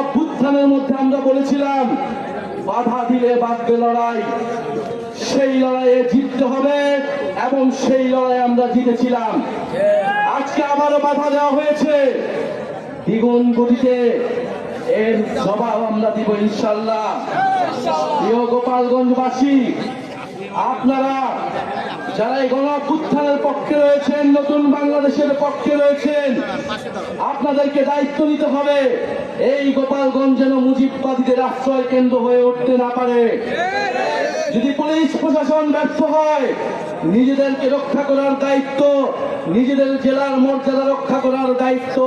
অভ্যুত্থানের মধ্যে আমরা বলেছিলাম বাধা দিলে বাঁধবে লড়াই, সেই লড়াইয়ে জিততে হবে এবং সেই লড়াই আমরা জিতেছিলাম। আজকে আবারও বাধা দেওয়া হয়েছে দ্বিগুণ গতিতে, এর জবাব আমরা দিব ইনশাল্লাহ। প্রিয় গোপালগঞ্জবাসী, আপনারা যারা এই গণ অভ্যুত্থানের পক্ষে রয়েছেন, নতুন বাংলাদেশের পক্ষে রয়েছেন, আপনাদেরকে দায়িত্ব নিতে হবে এই গোপালগঞ্জ যেন মুজিববাদীদের আশ্রয় কেন্দ্র হয়ে উঠতে না পারে। যদি পুলিশ প্রশাসন ব্যর্থ হয়, নিজেদেরকে রক্ষা করার দায়িত্ব, নিজেদের জেলার মর্যাদা রক্ষা করার দায়িত্ব,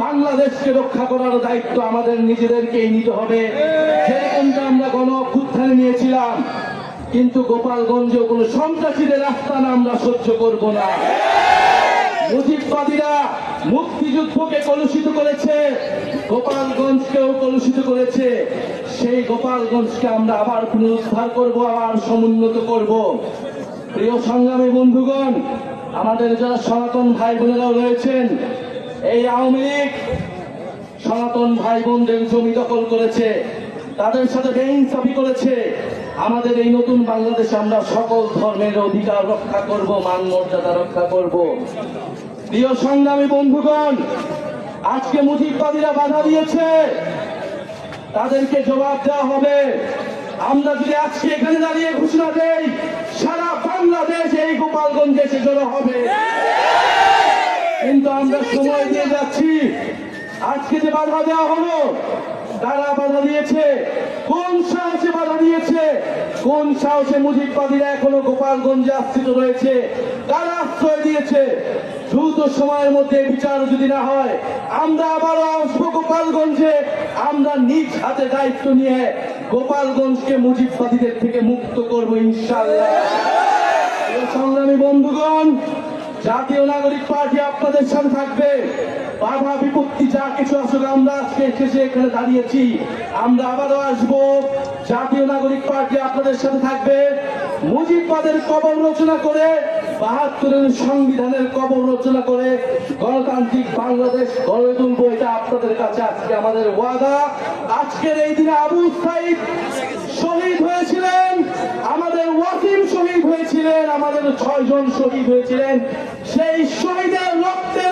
বাংলাদেশকে রক্ষা করার দায়িত্ব আমাদের নিজেদেরকেই নিতে হবে। যেরকমটা আমরা গণ অভ্যুত্থানে নিয়েছিলাম, কিন্তু গোপালগঞ্জে কোনো সন্ত্রাসীদের আস্তানা আমরা সহ্য করব না। মুজিববাদীরা মুক্তিযুদ্ধকে কলুষিত করেছে, গোপালগঞ্জকেও কলুষিত করেছে। সেই গোপালগঞ্জকে আমরা আবার পুনরুদ্ধার করব, আবার সমুন্নত করব। প্রিয় সংগ্রামী বন্ধুগণ, আমাদের যারা সনাতন ভাই বোনেরাও রয়েছেন, এই আওয়ামী লীগ সনাতন ভাই বোনদের জমি দখল করেছে, তাদের সাথে বেইনসাফি করেছে। আমাদের এই নতুন বাংলাদেশে আমরা সকল ধর্মের অধিকার রক্ষা করব, মান মর্যাদা রক্ষা করব। প্রিয় সংগ্রামী বন্ধুগণ, আজকে মুজিববাদীরা বাধা দিয়েছে, তাদেরকে জবাব দেওয়া হবে। আমরা যদি আজকে এখানে দাঁড়িয়ে ঘোষণা দেই সারা বাংলাদেশ এই গোপালগঞ্জে এসে জড়ো হবে, কিন্তু আমরা সময় দিয়ে যাচ্ছি। আজকে যে বাধা দেওয়া হলো, তারা বাধা দিয়েছে, কোন সাহসে বাধা দিয়েছে, কোন সাহসে মুজিববাদীরা এখনো গোপালগঞ্জে আশ্রিত রয়েছে, তারা আশ্রয় দিয়েছে। দ্রুত সময়ের মধ্যে বিচার যদি না হয়, আমরা আবারও আসবো গোপালগঞ্জে। আমরা নিজ হাতে দায়িত্ব নিয়ে গোপালগঞ্জকে মুজিববাদীদের থেকে মুক্ত করব ইনশাআল্লাহ। সংগ্রামী বন্ধুগণ, জাতীয় নাগরিক পার্টি আপনাদের সাথে থাকবে। বাধা বিপত্তি যা কিছু আসলে আমরা আজকে শেষে এখানে দাঁড়িয়েছি, আমরা আবারও আসবো। জাতীয় নাগরিক পার্টি আপনাদের সাথে থাকবে। মুজিববাদের কবর রচনা করে, ৭২-এর সংবিধানের কবর রচনা করে গণতান্ত্রিক বাংলাদেশ গড়ে তুলব, এটা আপনাদের কাছে আজকে আমাদের ওয়াদা। আজকের এই দিনে আবু সাইদ শহীদ হয়েছিলেন, আমাদের ওয়াসিম শহীদ হয়েছিলেন, আমাদের ৬ জন শহীদ হয়েছিলেন। সেই শহীদের রক্তে